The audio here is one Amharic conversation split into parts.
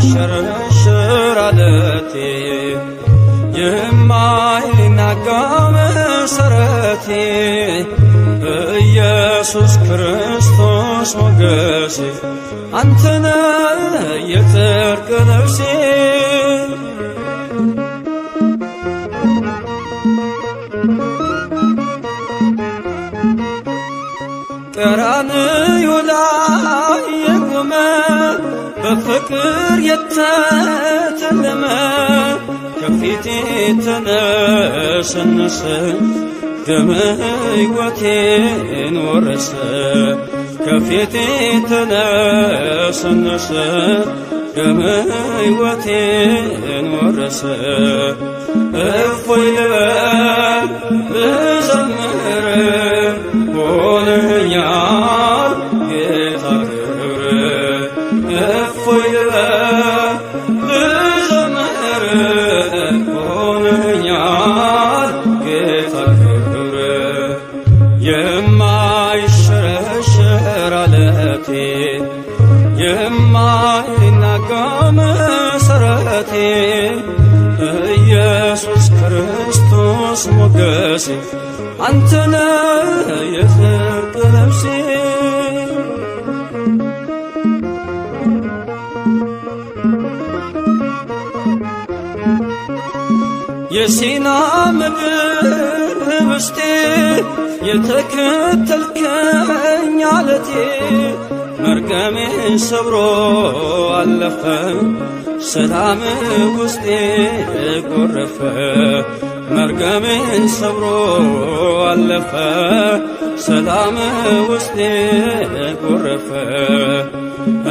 የማይሸረሸር ዓለቴ የማይናጋ መሠረቴ ኢየሱስ ክርስቶስ ሞገሴ አንተነ የጽድቅ ልብሴ ቀራንዮ ላይ የቆመ በፍቅር የተተለመ ከፊቴ ተነሰነሰ ደመ ሕይወቴን ወረሰ ከፊቴ ተነሰነሰ ደመ ሕይወቴን ወረሰ እፎይ ልበል ልዘምር ሆነኛል ጌታ ክብር እፎይ ልበል ልዘምር ሆነኛል ጌታ ክብር የማይሸረሸር ዓለቴ የማይናጋ መሠረቴ ኢየሱስ ክርስቶስ ሞገሴ አንተነ የጽድቅ ልብሴ የሲና ምድር ውስጤ የተከተልከኝ ዓለቴ መርገሜን ሰብሮ አለፈ ሰላም ውስጤ ጎረፈ መርገሜን ሰብሮ አለፈ ሰላም ውስጤ ጎረፈ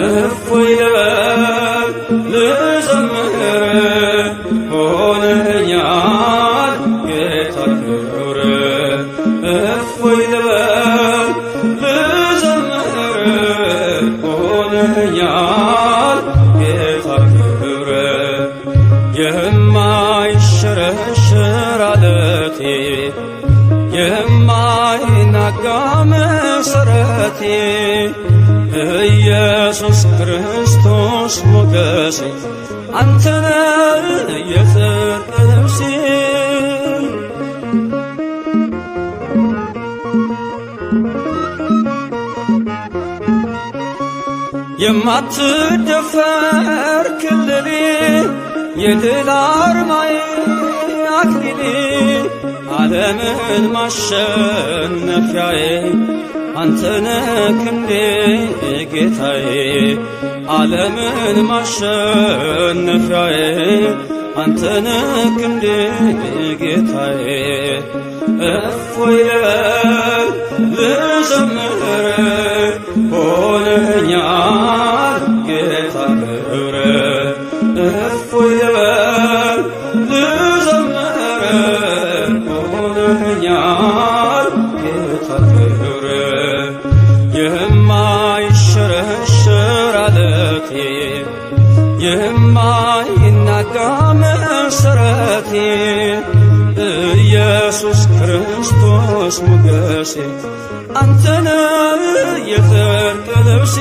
እፎይ ልበል ልዘምር ሆነኛል ጌታ ክብር እፎይ ልበል ልዘምር ሆነኛል ጌታ ክብር የማይሸረሸር ዓለቴ የማይናጋ መሠረቴ ኢየሱስ ክርስቶስ ሞገሴ አንተነ የጽድቅ ልብሴ የማትደፈር ክልሌ የድል አርማዬ አክሊሌ ዓለምን ማሸነፊያዬ አንተነ ክንዴ ጌታዬ ዓለምን ማሸነፊያዬ አንተነ ክንዴ ጌታዬ እፎይ ልበል ልዘምር ሆነኛል ጌታ ክብር እፎይ ልበል ልዘምር ሆነኛል ጌታ ክብር የማይሸረሸር ዓለቴ የማይናጋ መሠረቴ ኢየሱስ ክርስቶስ ሞገሴ አንተነ የጽድቅ ልብሴ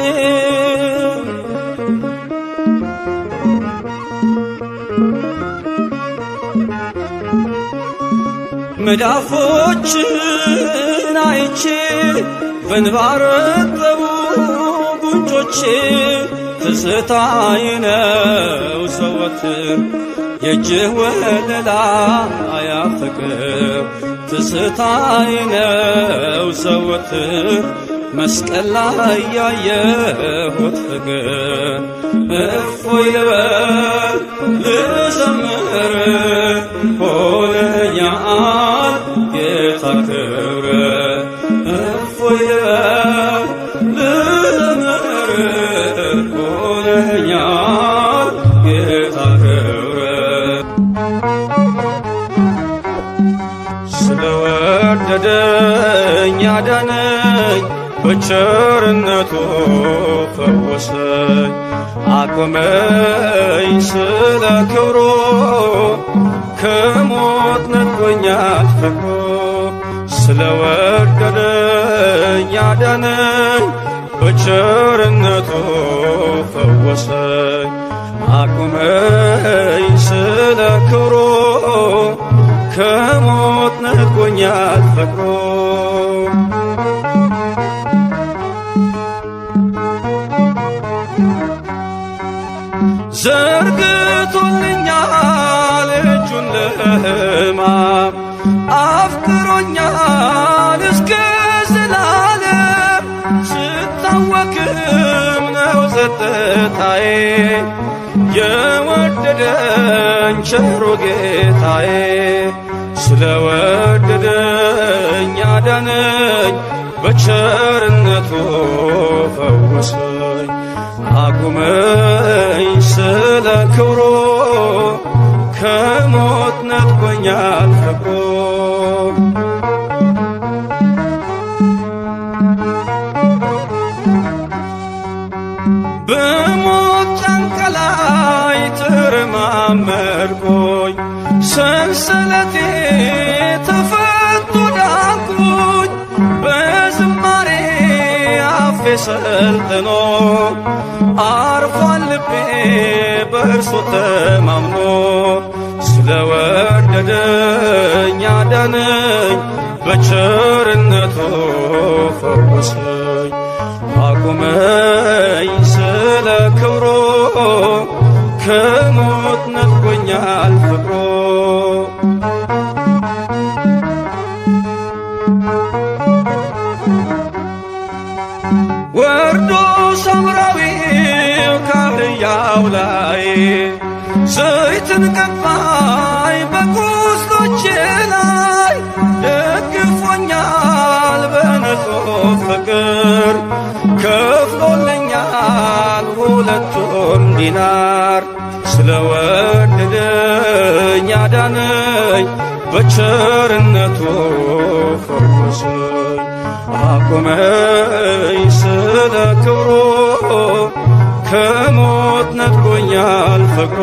መዳፎችን አይቼ በእንባ ረጠቡ ጉንጮቼ ትዝታዬ ነው ዘወትር የእጅህ ወለላ ፍቅር ትዝታዬ ነው ዘወትር መስቀል ላይ ያየሁት ፍቅር እፎይ ልበል ልዘምር ሆነኛል ጌታ ክብር እፎይ ልበል ልዘምር ሆነኛል ጌታ ክብር ስለወደደኝ ያዳነኝ በቸርነቱ ፈወሰኝ አቆመኝ ስለ ክብሩ ከሞት ነጥቆኛል ፍቅሩ ስለወደደኝ ያዳነኝ በቸርነቱ ፈወሰኝ አቁመኝ ስለ ክብሩ ከሞት ነጥቆኛል ፍቅሩ ዘርግቶልኛል እጁን ለሕማም አፍቅሮኛል እስከ ዘላለም ስታወክም ነው ጸጥታዬ የወደደኝ ቸሩ ጌታዬ ስለወደደኝ አዳነኝ በቸርነቱ ፈወሰኝ አቁመኝ ስለ ክብሩ ከሞት ነጥቆኛል ፍቅሩ በሞት ጫንቃ ላይ ተረማመድኩኝ ሰንሰለቴ ተፈቶ ዳንኩኝ በዝማሬ አፌ ሰልጥኖ አርፏል ልቤ በእርሱ ተማምኖ ስለወደደኝ አዳነኝ በቸርነቱ ፈወሰኝ አቁመኝ ስለ ክብሩ ከሞት ነጥቆኛል ፍቅሩ ወርዶ ሳምራዊው ካህያው ላይ ዘይትን ቀባኝ በቁስሎቼ ላይ ደግፎኛል በንጹሕ ፍቅር ከፍሎልኛል ሁለቱም ዲናር ስለወደደኝ አዳነኝ በቸርነቱ ፈወሰኝ አቁመኝ ስለ ክብሩ ከሞት ነጥቆኛል ፍቅሩ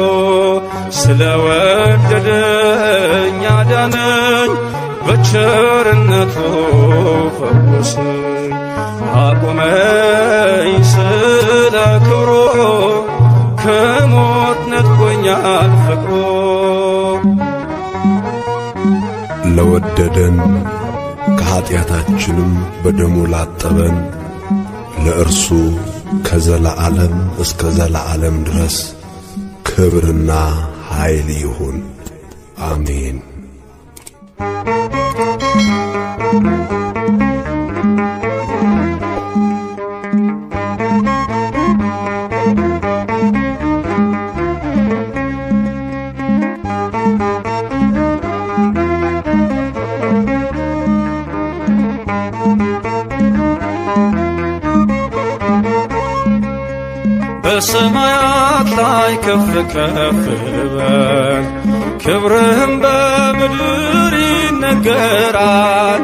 ስለወደደኝ አዳነኝ በቸርነቱ ፈወሰኝ አቁመኝ ስለ ክብሩ ከሞት ነጥቆኛል ፍቅሩ ለወደደን ከኀጢአታችንም በደሙ ላጠበን ለእርሱ ከዘላዓለም እስከ ዘላዓለም ድረስ ክብርና ኃይል ይሁን አሜን። በሰማያት ላይ ከፍ ከፍ በል ክብርህም በምድር ይነገራል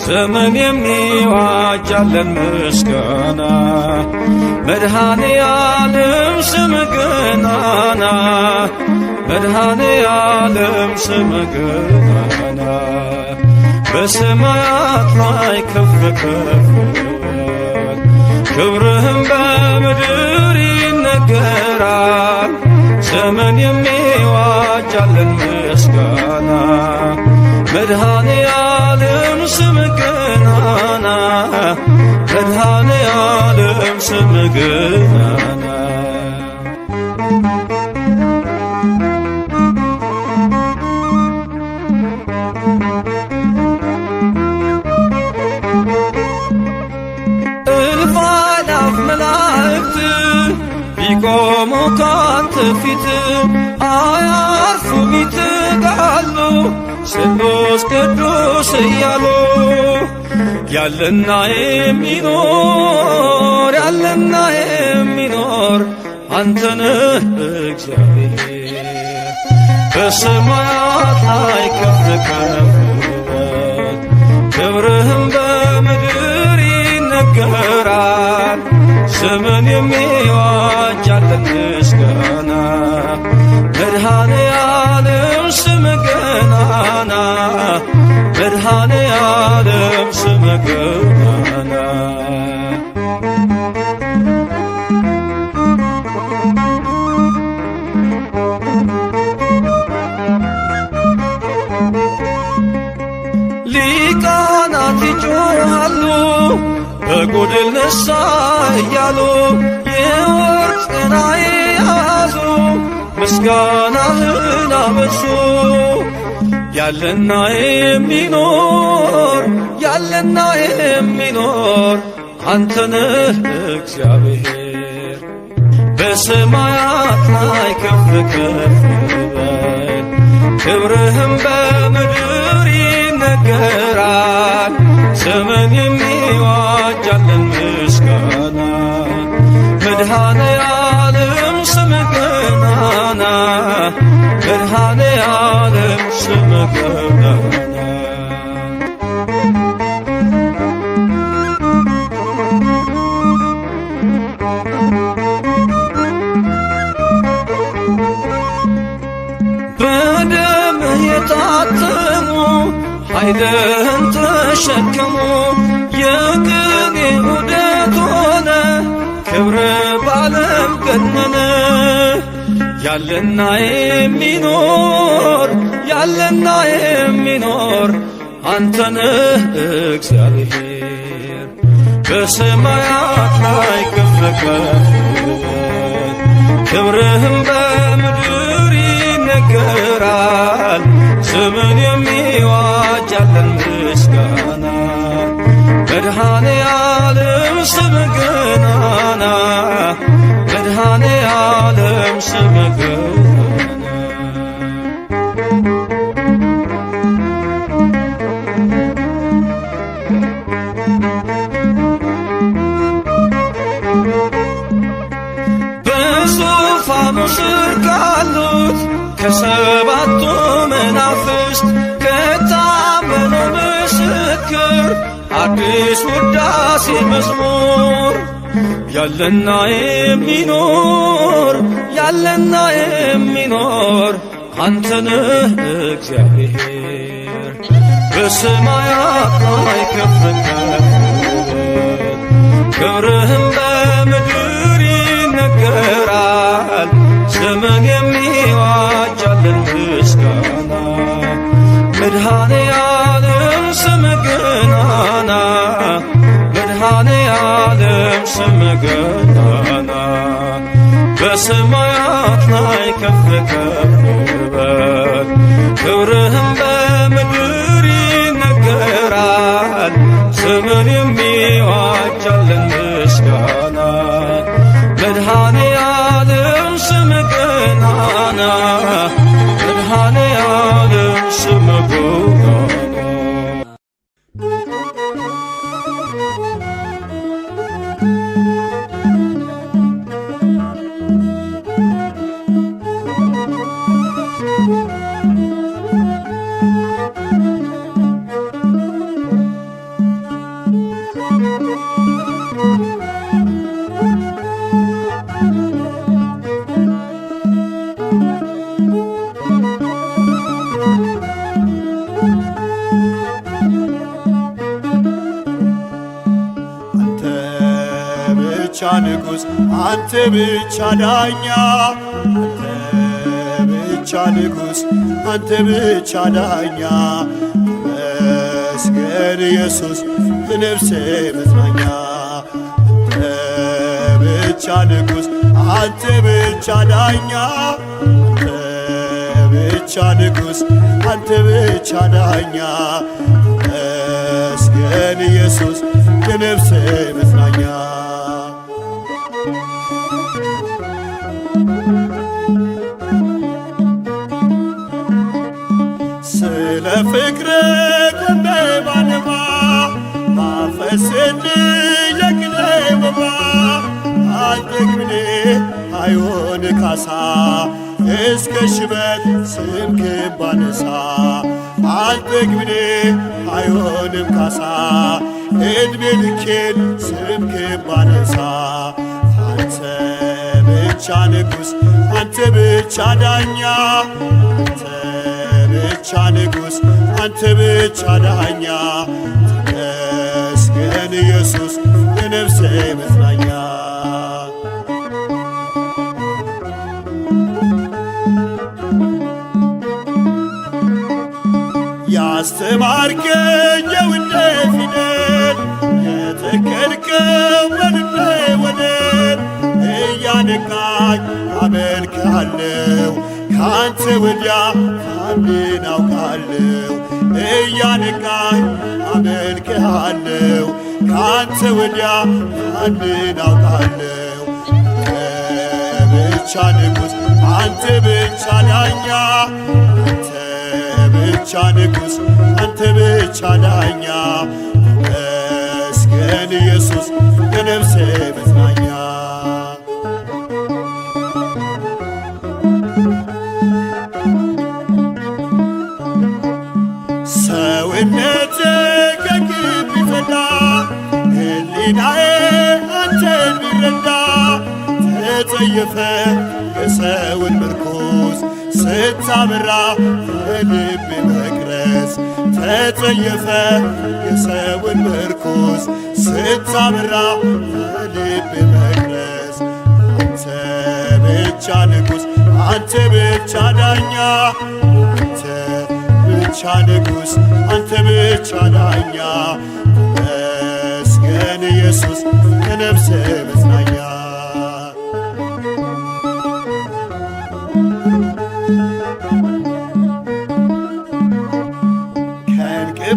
ዘመን የሚዋጃለን ምስጋና መድኃኔ ዓለም ስምህ ገናና መድኃኔ ዓለም ስምህ ገናና በሰማያት ላይ ከፍ ከፍ በል ክብርህም በምድር ይነገራል ዘመን የሚዋጃለን ምስጋና መድኃኔ ዓለም ስምህ ገናና መድኃኔ ዓለም ስምህ ገናና እልፍ አእላፍ መላእክት ቢቆሙ ካንተ ፊት አያርፉም ይትጋሉ ስሉስ ቅዱስ እያሉ ያለና የሚኖር ያለና የሚኖር አንተነህ እግዚአብሔር በሰማያት ላይ ከፍ ከፍ በል ክብርህም በምድር ይነገራል ዘመን የሚዋጃለን ምስጋና መድኃኔ ዓለም ስምህ ገናና መድኃኔ ዓለም ስምህ ገናና ጎድል ነሳ እያሉ የወርቅ ጽና ያዙ ምስጋናህን አበዙ። ያለና የሚኖር ያለና የሚኖር አንተ ነህ እግዚአብሔር። በሰማያት ላይ ከፍ ከፍ በል ክብርህም በምድር ይነገራል። ዘመን የሚዋጅ ያለን ምስጋና መድኃኔ ዓለም ስምህ ገናና መድኃኔ ዓለም ስምህ ገናና። በደምህ የታተሙ ኃይልህን ተሸከሙ የቅኔ ዑደት ሆነ ክብር ባለም ገነነ። ያለና የሚኖር ያለና የሚኖር አንተ ነህ እግዚአብሔር። በሰማያት ላይ ከፍ ከፍ በል ክብርህም በምድር ይነገራል። ዘመን የሚዋጅ ያለን ምስጋና መድኃኔ ዓለም ስምህ ገናና መድኃኔ ዓለም ስምህ ገናና። በዙፋኑ ስር ካሉት ከሰባቱ መናፍስት ከታመነው ምስክር አዲስ ውዳሴ መዝሙር ያለና የሚኖር ያለና የሚኖር አንተ ነህ እግዚአብሔር። በሰማያት ላይ ከፍ ከፍ በል ክብርህም በምድር ይነገራል። ዘመን የሚዋጅ ያለን ምስጋና መድኃኔ ዓለም ስምህ ገናና መድኃኔ ዓለም ስምህ ገናና። በሰማያት ላይ ከፍ ከፍ በል ክብርህም በምድር ይነገራል። ዘመን የሚዋጅ ያለን ምስጋና መድኃኔ ዓለም ስምህ ገናና መድኃኔ ዓለም ስምህ ገናና። ንጉሥ አንተ ብቻ ዳኛ አንተ ብቻ ንጉሥ አንተ ብቻ ዳኛ መስገን ኢየሱስ የነፍሴ መጽናኛ። አንተ ብቻ ንጉሥ አንተ ብቻ ዳኛ አንተ ብቻ ንጉሥ አንተ ብቻ ዳኛ መስገን ኢየሱስ የነፍሴ መጽናኛ። ስለ ፍቅር ቆሜ ባነባ ማፈስን የቅኔ ወባ አልጠግብኔ አይሆን ካሳ እስከ ሽበት ስምክን ባነሳ አልጠግብኔ አይሆንም ካሳ ዕድሜ ልኬን ስምክን ባነሳ። አንተ ብቻ ንጉሥ አንተ ብቻ ዳኛ አንተ ብቻ ንጉሥ አንተ ብቻ ዳኛ ተመስገን ኢየሱስ የነፍሴ መጽናኛ። ያስተማርከኝ የውዴ ፊደል የተከልከ ነው በልቤ ወደር እያነቃኝ አመልክሃለሁ ካንተ ወዲያ ማንን አውቃለሁ እያነቃኝ አመልክሃለሁ ካንተ ወዲያ ማንን አውቃለሁ ብቻ ንጉሥ አንተ ብቻ ዳኛ አንተ ብቻ ንጉሥ አንተ ብቻ ዳኛ ተመስገን ኢየሱስ የነፍሴ መጽናኛ ሰውነቴ ከግፍ ቢጸዳ ሕሊናዬ አንተን ቢረዳ ተጸየፈ የሰውን ምርኩዝ ስታበራ በልቤ መቅረዝ ተጸየፈ የሰውን ምርኩዝ ስታበራ በልቤ መቅረዝ አንተ ብቻ ንጉሥ አንተ ብቻ ዳኛ አንተ ብቻ ንጉሥ አንተ ብቻ ዳኛ ተመስገን ኢየሱስ የነፍሴ መጽናኛ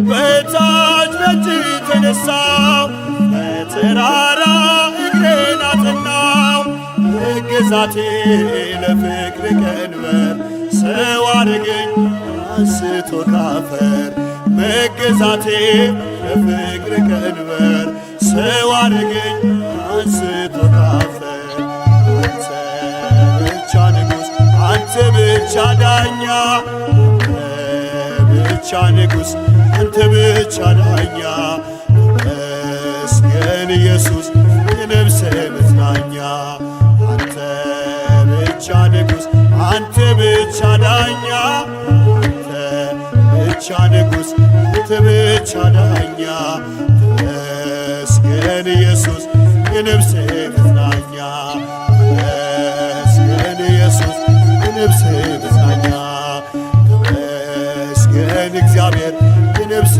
በታች በእጅ ተነሳው በተራራ እግሬን አጸናው መገዛቴ ለፍቅር ቀንበር ሰው አረገኝ አንስቶ ካፈር መገዛቴ ለፍቅር ቀንበር ሰው አረገኝ አንስቶ ካፈር አንተ ብቻ ንጉሥ አንተ ብቻ ዳኛ ብቻ ንጉሥ አንተ ብቻ ዳኛ ተመስገን ኢየሱስ የነፍሴ መጽናኛ አንተ ብቻ ንጉሥ አንተ ብቻ ዳኛ አንተ ብቻ ንጉሥ አንተ ብቻ ዳኛ ተመስገን ኢየሱስ የነፍሴ መጽናኛ ተመስገን ኢየሱስ የነፍሴ መጽናኛ ተመስገን እግዚአብሔር የነፍሴ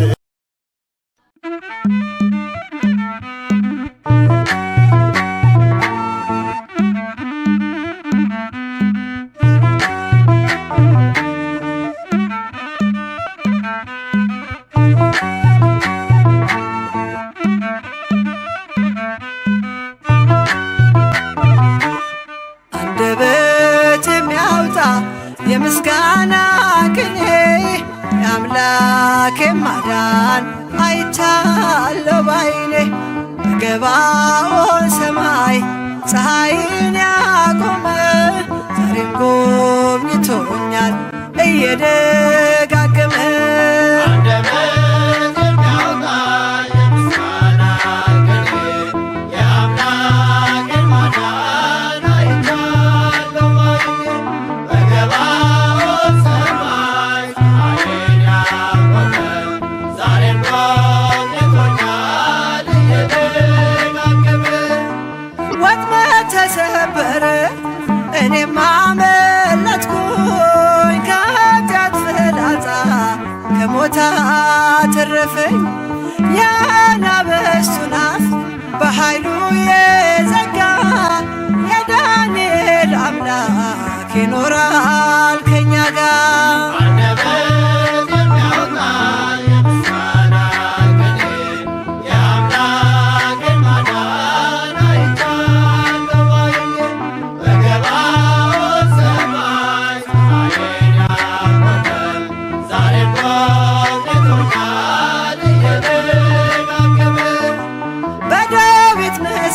አንደበት የሚያወጣ የምስጋና ቅኔ የአምላኬ ማዳን አይቻለሁ ባይኔ በገባኦን ሰማይ ፀሐይን ያቆመ ዛሬም ጎብኝቶኛል እየደጋገመ ተሰበረ እኔም አመለጥኩኝ ከኃጢአት ፍላጻ ከሞት አተረፈኝ የአናብስቱን አፍ በኃይሉ የዘጋ የዳንኤል አምላክ ይኖራል ከኛ ጋር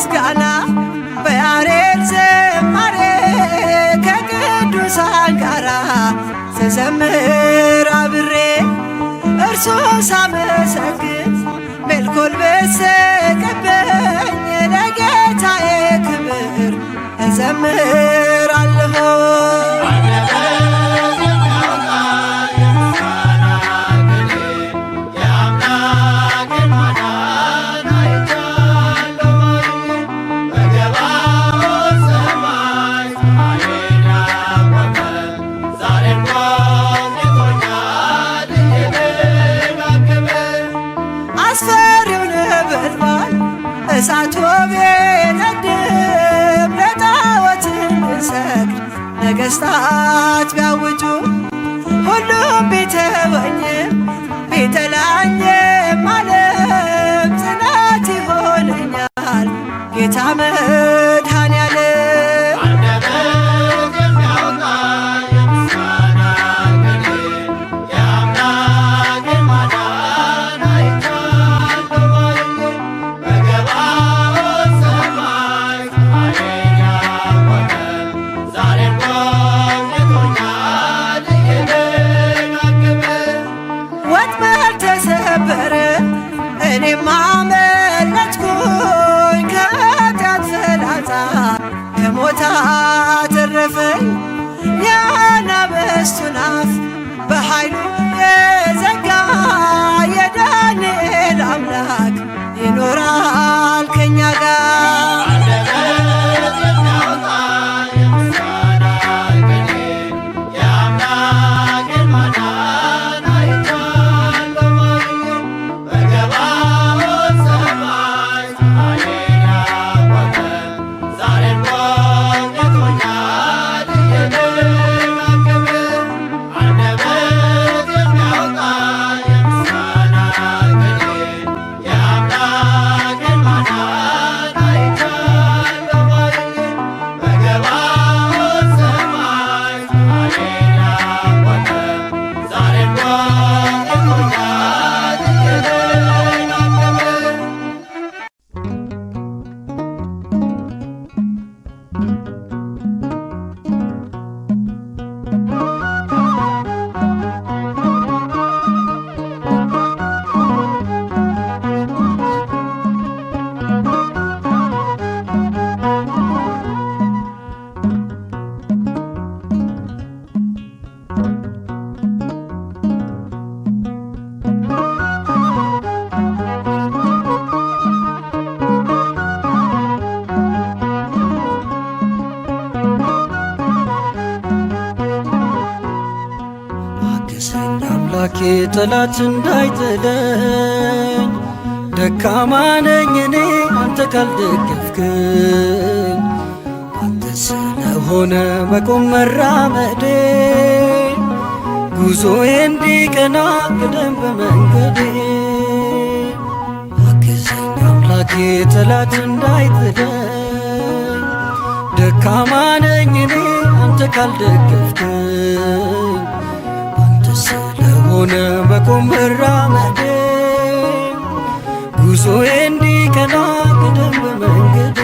ምስጋና በያሬድ ዝማሬ ከቅዱሳን ጋራ ስዘምር አብሬ እርሱን ሳመሰግን ሜልኮል በሰቀበኝ ለጌታዬ ክብር እዘምራለሁ። እሳቱ ነገሥታት ቢያውጁ ሁሉም ቢተወኝም ቢጠላኝም ዓለም ጽናት ይሆነኛል ጌታ መድኃኔዓለም። ወጥመድ ተሰበረ እኔም አመለጥኩኝ ከኃጢአት ፍላጻ ከሞት አተረፈኝ። የአናብስቱን አፍ በኃይሉ የዘጋ የዳንኤል አምላክ ይኖራል ከኛ ጋር። አምላኬ ጠላት እንዳይጥለኝ ደካማ ነኝ እኔ አንተ ካልደገፍክኝ። አንተ ስለሆነ መቆም መራመዴ ጉዞዬ እንዲቀና ቅደም በመንገዴ። አግዘኝ አምላኬ ጠላት እንዳይጥለኝ ደካማ ነኝ እኔ አንተ ካልደገፍክኝ። ስለሆነ መቆም መራመዴ ጉዞዬ እንዲቀና ቅደም በመንገዴ።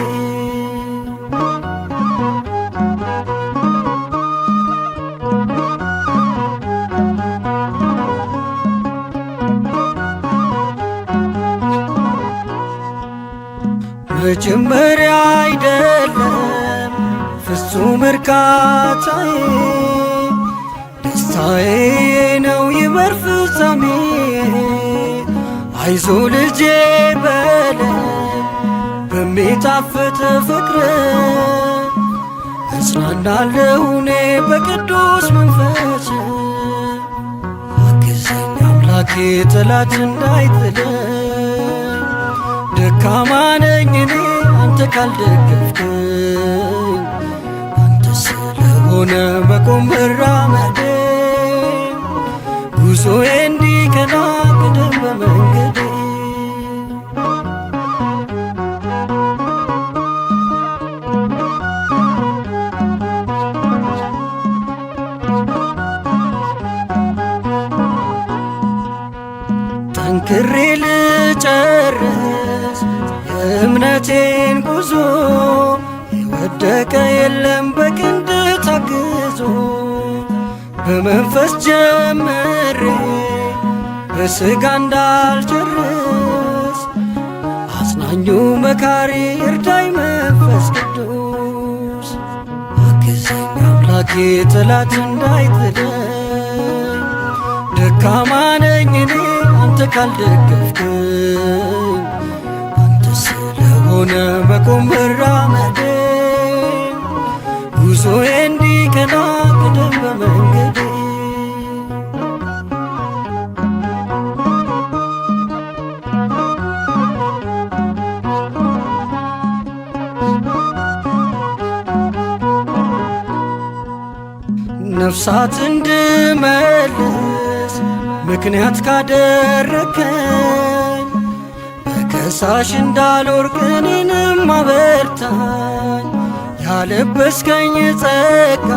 መጀመሪያ አይደለም ፍጹም እርካታዬ ደስታዬ ነው ይመር ፍጻሜ። አይዞ ልጄ በለ በሚጣፍጥ ፍቅር እጽናናለሁ እኔ በቅዱስ መንፈስ። አግዘኝ አምላኬ ጠላት እንዳይጥለኝ ደካማ ነኝ እኔ አንተ ካልደገፍክኝ። አንተ ስለሆነ መቆም መራመዴ ጉዞዬ እንዲቀና ቅደም በመንገዴ። ጠንክሬ ልጨርስ የእምነቴን ጉዞ የወደቀ የለም በክንድ ታግዞ። በመንፈስ ጀምሬ በሥጋ እንዳልጨርስ አጽናኙ መካሪ እርዳኝ መንፈስ ቅዱስ። አግዘኝ አምላኬ ጠላት እንዳይጥለኝ ደካማ ነኝ እኔ አንተ ካልደገፍክኝ። አንተ ስለሆነ መቆም መራመዴ ጉዞዬ እንዲቀና ቅደም በመንገዴ። ነፍሳት እንድመልስ ምክንያት ካደረከኝ በከሳሽ እንዳልወርቅ እኔንም አበርታኝ። ያለበስከኝ ጸጋ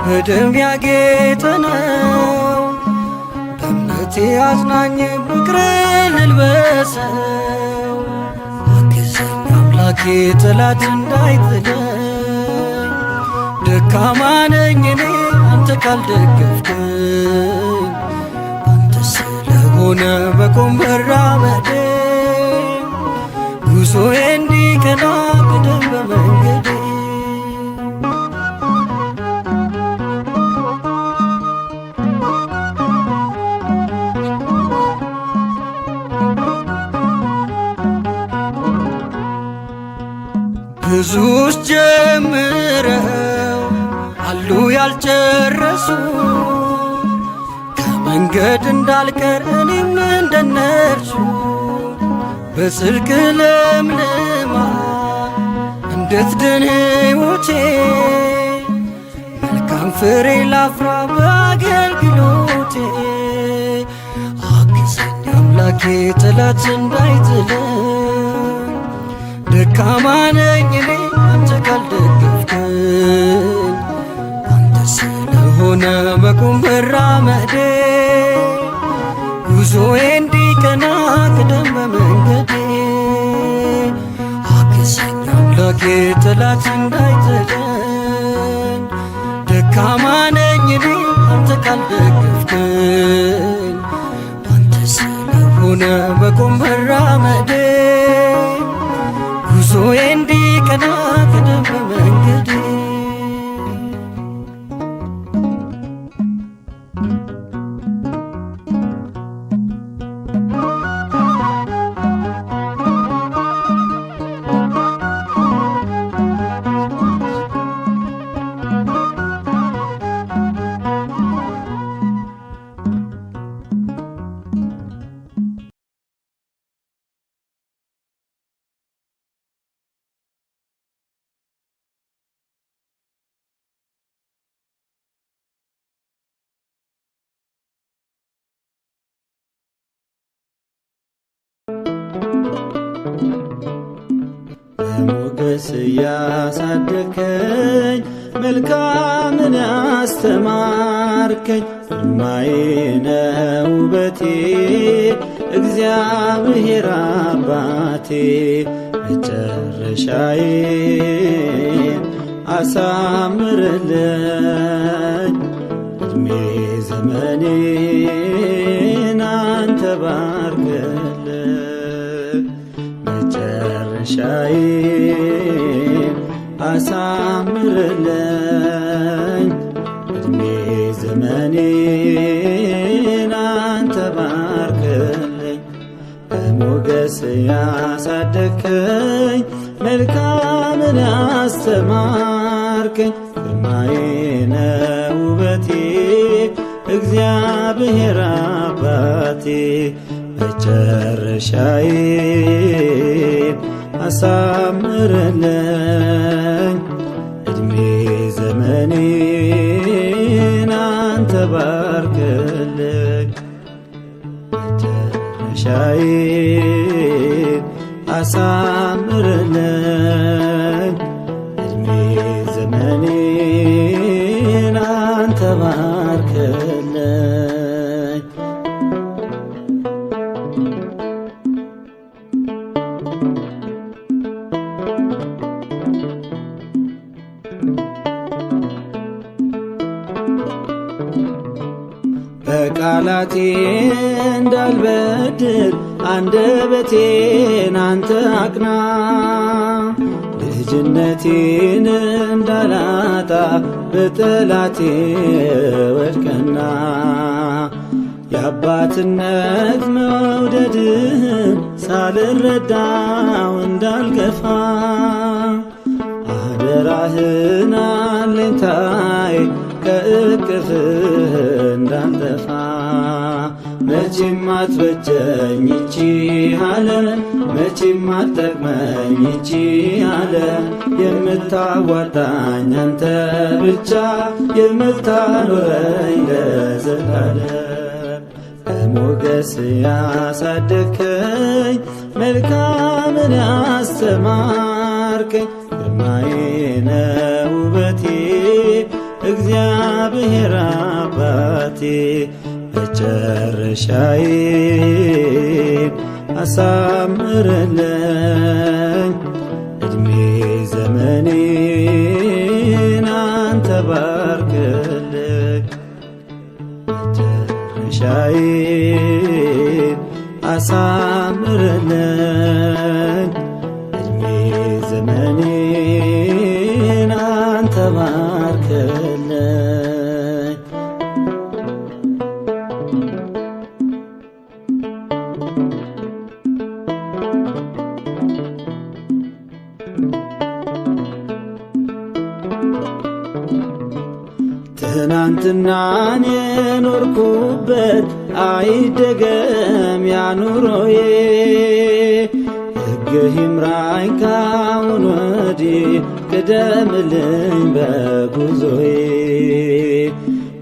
በደም ያጌጠ ነው። በእምነቴ አጽናኝ ፍቅርን ልልበሰው። አግዘኝ አምላኬ ጠላት እንዳይጥለኝ። ደካማ ነኝ እኔ አንተ ካልደገፍከኝ። አንተ ስለሆነ በቆም መራመዴ ጉዞዬ እንዲቀና ቅደም በመንገዴ። ብዙዎች ጀምረው አሉ ያልጨረሱ ከመንገድ እንዳልቀር እኔም እንደነርሱ በጽድቅ ለምልማ እንድትድን ሕይወቴ መልካም ፍሬ ላፍራ በአገልግሎቴ። አግዘኝ አምላኬ ጠላት እንዳይጥለኝ። ደካማ ነኝ እኔ አንተ ካልደገፍከኝ። አንተ ስለሆነ በቁም መራመዴ ጉዞዬ እንዲቀና ቅደም በመንገዴ። አግዘኝ አምላኬ ጠላት እንዳይጥለኝ። ደካማ ነኝ እኔ አንተ ካልደገፍከኝ። አንተ ስለሆነ በቁም መራመዴ ጉዞዬ እንዲቀና ቅደም በመንገዴ። በሞገስ ያሳደከኝ መልካምን ያስተማርከኝ ግርማዬ ነው ውበቴ እግዚአብሔር አባቴ። መጨረሻዬን አሳምርልኝ እድሜ ዘመኔን አንተ ባርክልኝ። መጨረሻዬን አሳምርልኝ እድሜ ዘመኔን አንተ ባርክልኝ። በሞገስ ያሳደግከኝ መልካምን ያስተማርከኝ ግርማዬ ነው ውበቴ እግዚአብሔር አባቴ። መጨረሻዬን አሳምርልኝ እድሜ ዘመኔን አንተ ባርክልኝ። መጨረሻዬን አሳምርልኝ እድሜ ዘመኔን አንተ ባርክልኝ። በቃላቴ እንዳልበድል አንደበቴን አንተ አቅና። ልጅነቴን እንዳላጣ በጠላቴ ወድቀና የአባትነት መውደድህን ሳልረዳው እንዳልገፋ አደራህን አለኝታዬ ከእቅፍህ እንዳልጠፋ መቼም አትበጀኝ ይቺ ዓለም መቼም አትጠቅመኝ ይቺ ዓለም የምታዋጣኝ አንተ ብቻ የምታኖረኝ ለዘላለም በሞገስ ያሳደግከኝ መልካምን ያስተማርከኝ ግርማዬ ነህ ውበቴ እግዚአብሔር አባቴ መጨረሻዬን አሳምርልኝ ዕድሜ ዘመኔን አንተ ባርክልኝ መጨረሻዬን አሳምርልኝ ዕድሜ ዘመኔን አንተ ባርክልኝ ትናንትናን የኖርኩበት አይደገም ያኑሮዬ ሕግህ ይምራኝ ካሁን ወዲህ ቅደምልኝ በጉዞዬ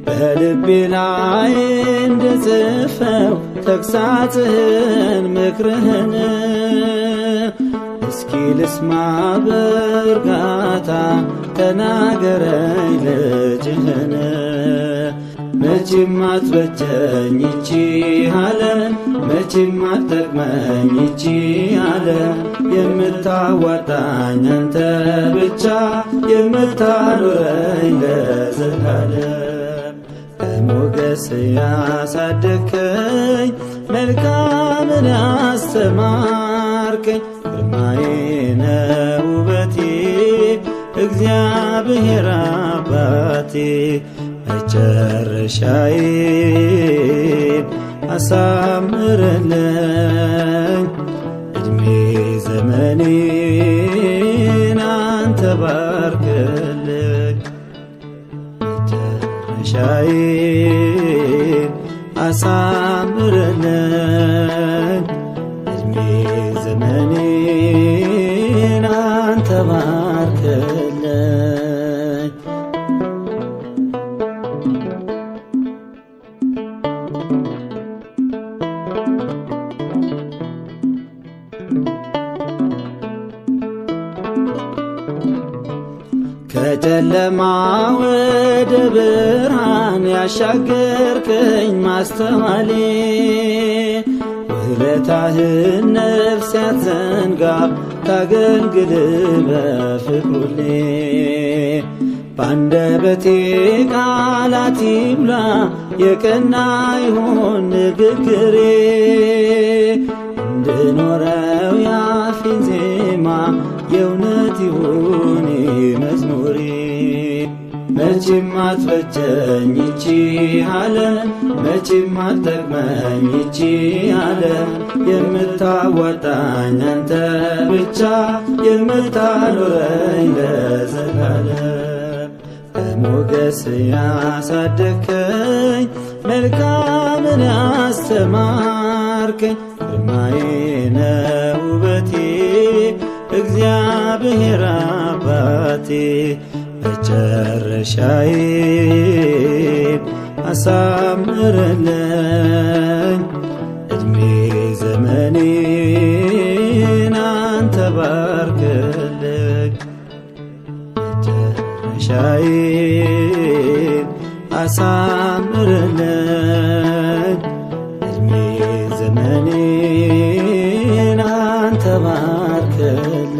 በልቤ ላይ እንድጽፈው ተግሣጽህን ምክርህን እስኪ ልስማ በእርጋታ ተናገረኝ ልጅህን መቼም አትበጀኝ ይቺ ዓለም መቼም አትጠቅመኝ ይቺ ዓለም የምታዋጣኝ አንተ ብቻ የምታኖረኝ ለዘላለም በሞገስ ያሳደግከኝ መልካምን ያስተማርከኝ ግርማዬ ነህ ውበቴ እግዚአብሔር አባቴ መጨረሻዬን አሳምርልኝ ዕድሜ ዘመኔን አንተ ባርክልኝ መጨረሻዬን አሳምርልኝ ዕድሜ ዘመኔን አንተ ባርክልኝ ከጨለማ ወደ ብርሃን ያሻገርከኝ ማስተዋሌ ውለታህን ነፍስ ያትዘንጋ ታገልግል በፍቅሩሌ ባንደበቴ ቃላት ይሙላ የቀና ይሁን ንግግሬ እንድኖረው ያፌን ዜማ የእውነት ይሁን መዝሙሬ መቼም አትበጀኝ ይቺ ዓለም መቼም አትጠቅመኝ ይቺ ዓለም የምታዋጣኝ አንተ ብቻ የምታኖረኝ ለዘላለም በሞገስ ያሳደግከኝ መልካምን ያስተማርከኝ ግርማዬ ነህ ውበቴ እግዚአብሔር አባቴ መጨረሻዬን አሳምርልኝ ዕድሜ ዘመኔን አንተ ባርክልኝ መጨረሻዬን አሳምርልኝ ዕድሜ ዘመኔን አንተ ባርክልኝ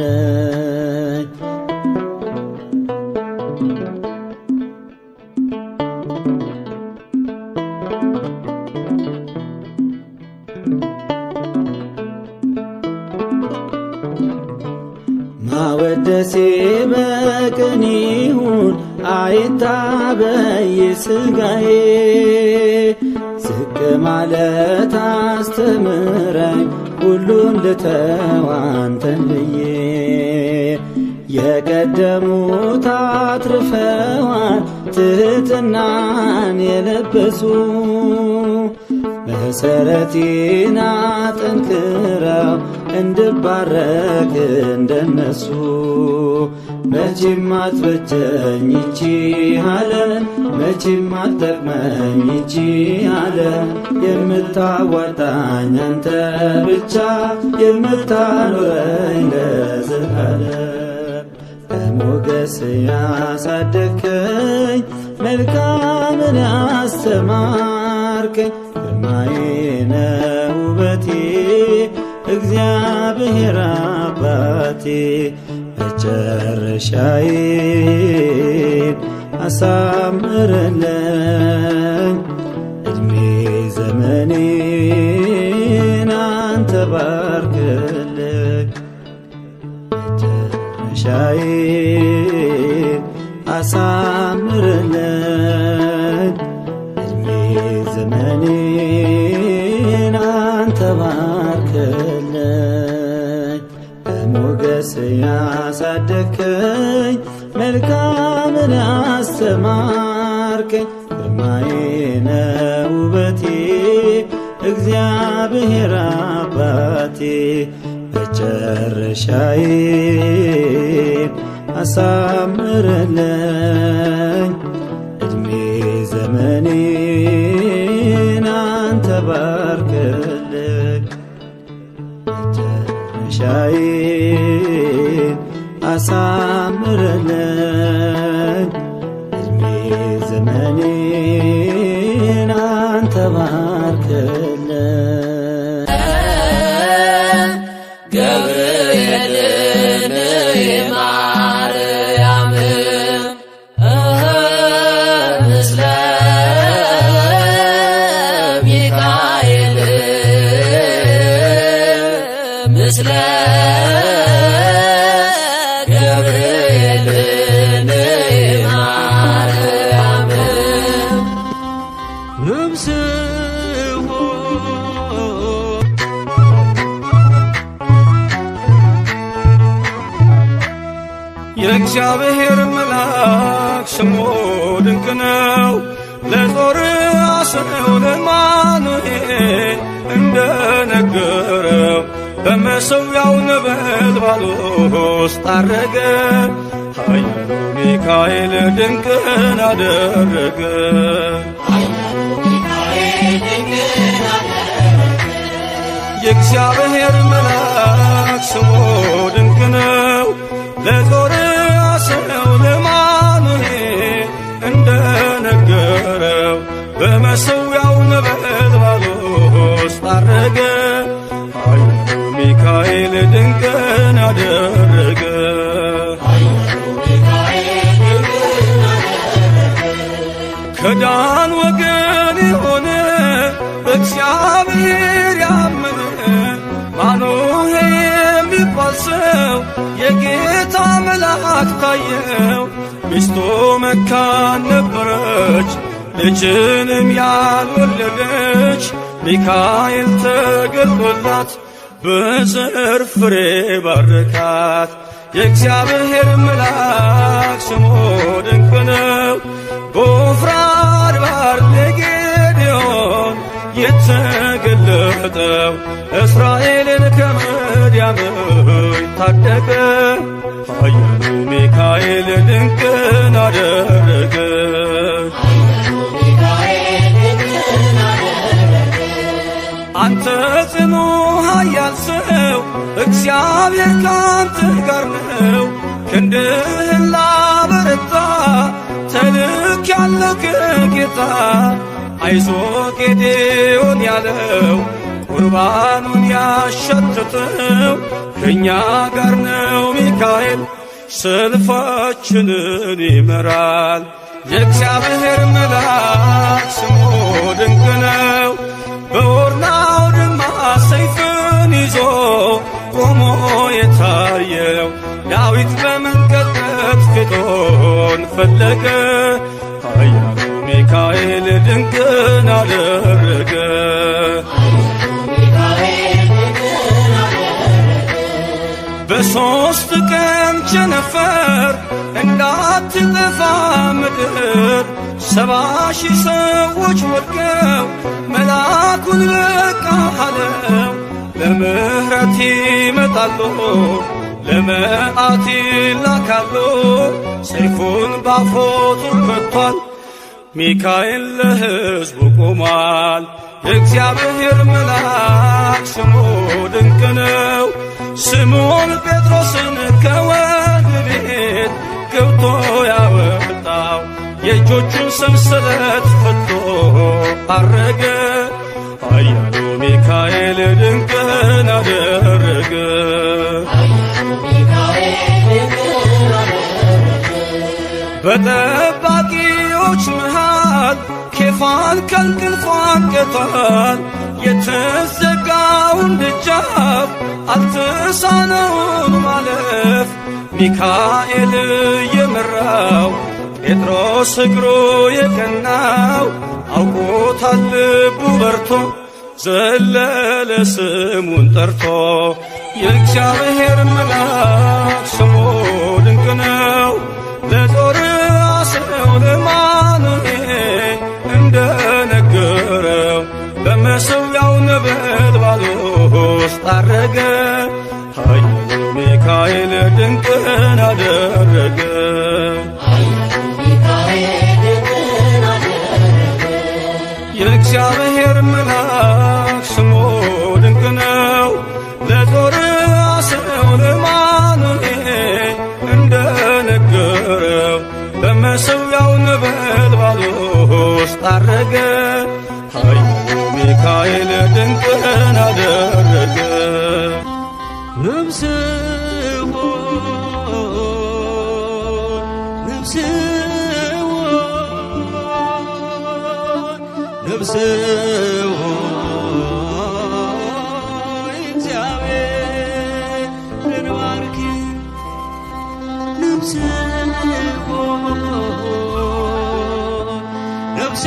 ማወደሴ በቅን ይሁን አይታበይ ሥጋዬ ዝቅ ማለት አስተምረኝ ሁሉን ልተው አንተን ብዬ የቀደሙት አትርፈዋል ትሕትናን የለበሱ መሠረቴን አጠንክረው እንድባረክ እንደነሱ መቼም አትበጀኝ ይቺ ዓለም መቼም አትጠቅመኝ ይቺ ዓለም የምታዋጣኝ አንተ ብቻ የምታኖረኝ ለዘላለም በሞገስ ያሳደግከኝ መልካምን ያስተማርከኝ ግርማዬ ነህ ውበቴ እግዚአብሔር አባቴ መጨረሻዬን አሳምርልኝ ዕድሜ ዘመኔን አንተ ባርክልኝ መጨረሻዬን አሳምርልኝ ዕድሜ ዘመኔን አንተ ባርክልኝ በሞገስ ያሳደግከኝ መልካምን ያስተማርከኝ ግርማዬ ነህ ውበቴ እግዚአብሔር አባቴ መጨረሻዬን አሳምርልኝ ዕድሜ ዘመኔን አንተ ባርክልኝ መጨረሻዬን አሳምርልኝ ዕድሜ ዘመኔን አንተ ባርክልኝ ገብርኤልን የማርያም ምስለ ሚካኤል ምስለ ገብርኤልን የማርያም ንብስዎ የእግዚአብሔር መልአክ ስሙ ድንቅ ነው። ለጦር አስረው ለማኑኤል እንደነገረው በመሠዊያው ነበልባል ውስጥ አረገ። ኃያሉ ሚካኤል ድንቅን አደረገ። የእግዚአብሔር መልአክ ስሙ ድንቅ ነው። ለጦር አስረው ለማኑኤል እንደነገረው በመሠዊያው ነበልባል ውስጥ አረገ። ኃያሉ ሚካኤል ድንቅን አደረገ። ከዳን ወገን የሆነ በእግዚአብሔር ያመነ ማኑሄ የሚባል ሰው የጌታ መልአክ ታየው። ሚስቱ መካን ነበረች፣ ልጅንም ያልወለደች። ሚካኤል ተገልጦላት በዘር ፍሬ ባረካት። የእግዚአብሔር መልአክ ስሙ ድንቅ ነው። በዖፍራ አድባር ለጌዴዎን የተገለጠው እስራኤልን ከምድያም ታደገ። ኃያሉ ሚካኤል ድንቅን አደረገ። አንተ ጽኑ ኃያል ሰው እግዚአብሔር ካንተ ጋር ነው። ክንድህን ላበረታ ተልኬአለሁ ከጌታ። አይዞ ጌዴዎን ያለው ቁርባኑን ያሸተተው ከእኛ ጋር ነው ሚካኤል ሰልፋችንን ይመራል። የእግዚአብሔር መልአክ ስሙ ድንቅ ነው። በኦርናው ድማ ሰይፍን ይዞ ቆሞ የታየው ዳዊት በመንቀጥቀጥ ፊቶን ፈለገ። ኃያሉ ሚካኤል ድንቅን አደረገ። በሦስት ቀን ቸነፈር እንዳትጠፋ ምድር 70,000 ሰዎች ወድቀው መልአኩን በቃ አለው። ለምህረት ይመጣሉ ለመዓት ይላካሉ። ሰይፉን ባፎቱ መጥቷል ሚካኤል ለሕዝቡ ቆሟል። የእግዚአብሔር መልአክ ስሙ ድንቅ ነው። ስምዖን ጴጥሮስን ከወህኒ ቤት ገብቶ ያወጣው የእጆቹን ሰንሰለት ፈቶ አረገ። ኃያሉ ሚካኤል ድንቅን አደረገ። በጠባቂዎች መሃል ኬፋን ከእንቅልፉ አንቅቷል። የተዘጋውን ደጃፍ አልተሳነውን ማለፍ ሚካኤል የመራው ጴጥሮስ እግሩ የቀናው አውቆታል ልቡ በርቶ ዘለለ ስሙን ጠርቶ። የእግዚአብሔር መልአክ ስሙ ድንቅ ነው። ለጦር አስረው ለማኑኤል እንደነገረው በመሠዊያው ነበልባል ውስጥ አረገ። ኃያሉ ሚካኤል ድንቅን አደረገ። የእግዚአብሔር መልአክ ስሙ ድንቅ ነው። ለጦር አስረው ለማኑኤል እንደነገረው በመሠዊያው ነበልባል ውስጥ አረገ። ኃያሉ ሚካኤል ድንቅን አደረገ። ነፍሴ ነፍሴ ነፍሴ እግዚአብሔርን ባርኪ። ነፍሴ ነፍሴ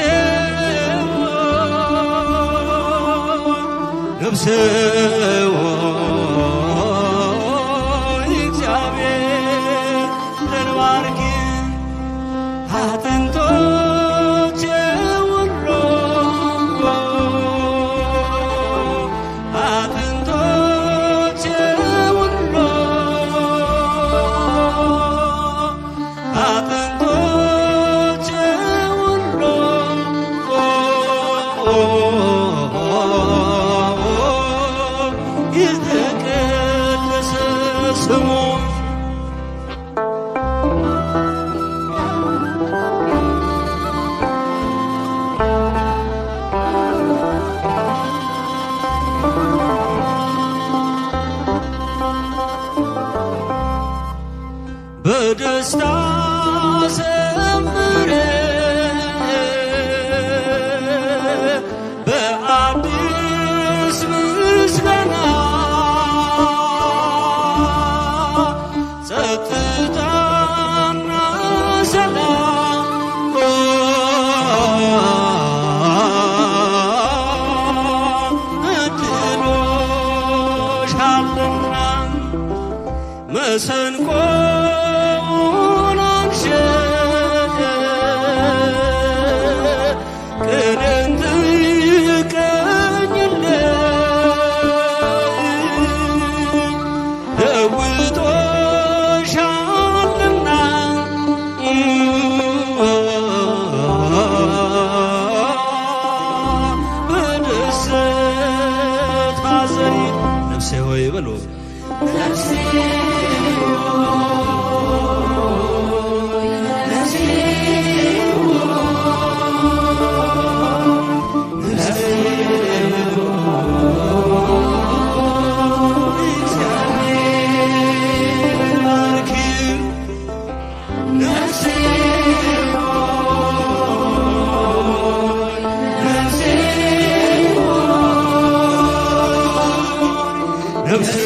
ነፍሴ እግዚአብሔርን ባርኪ። አጥንቶቼ ሁሉ አጥንቶቼ ሁሉ አጥንቶቼ ሁሉ የተቀደሰ ስሙ በደስታ ዘምሬ በአዲስ ምስጋና ጸጥታና ሰላም እድሎሻልና መሰንቆውን አንሺ ቅኔን ትቀኝልኝ ለውጦሻልና በደስታ ዘሪ ነፍሴ ሆይ በሎ ነፍሴ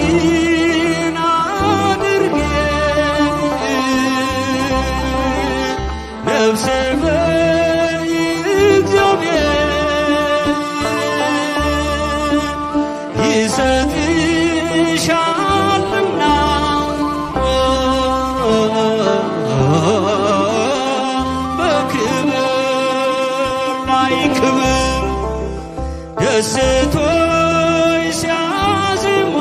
ተስፋዬን አድርጌ ነፍሴ በእግዚአብሔር ይሰጥሻልና በክብር ላይ ክብር ደስቶች ሲያዜሙ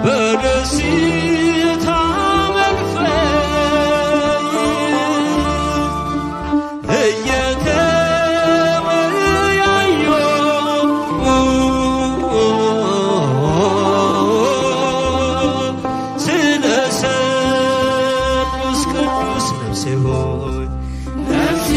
በደስታ መንፈስ እየተወያዩ ስለ ስሉስ ቅዱስ ነፍሴ ሆይ ነፍሴ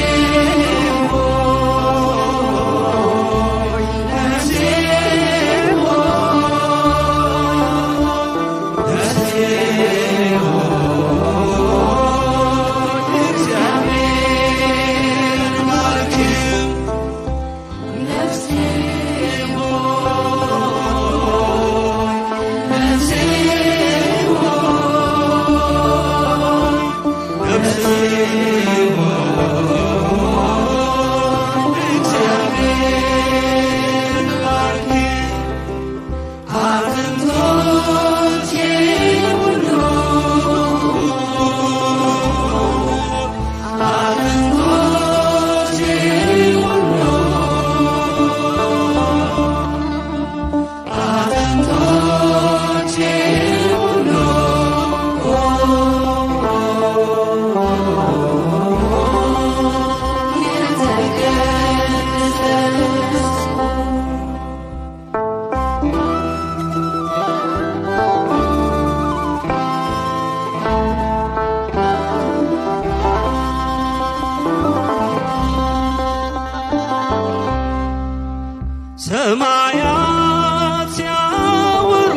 ሰማያት ሲያወሩ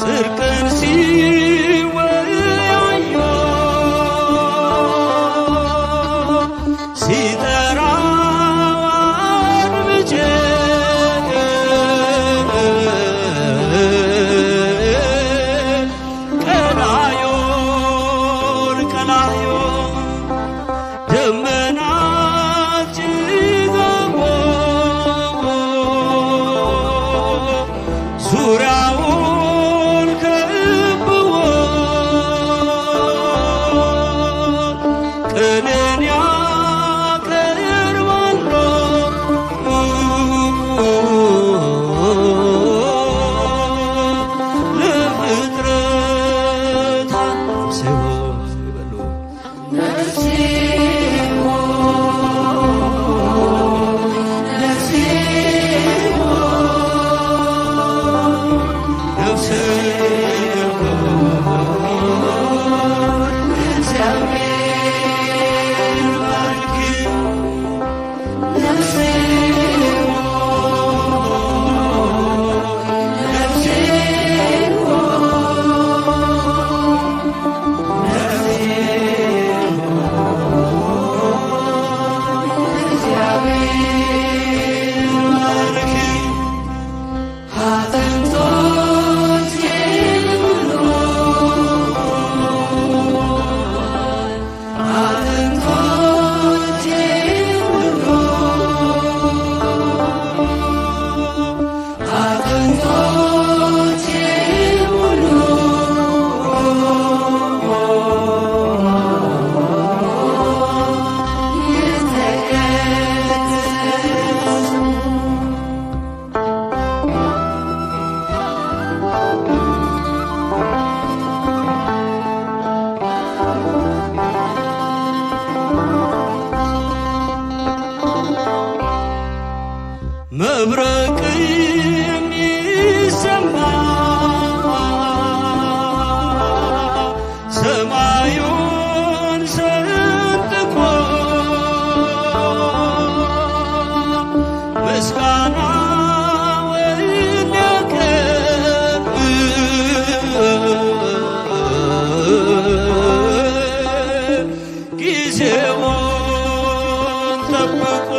ጽድቅን ሲወያዩ ሲጠራው አድምጬ ቀላዩን ደመናት ጭጋጉ ዙሪያውን ከብቦ ቅንን ያቀርባሉ ለፍጥረታት ሲሆን ይበሉ ነፍሴ መብረቅ የሚሰማ ሰማዩን ሰንጥቆ ምስጋና ወሊያቀርብ ጊዜውን ጠብቆ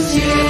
ኢየሱስ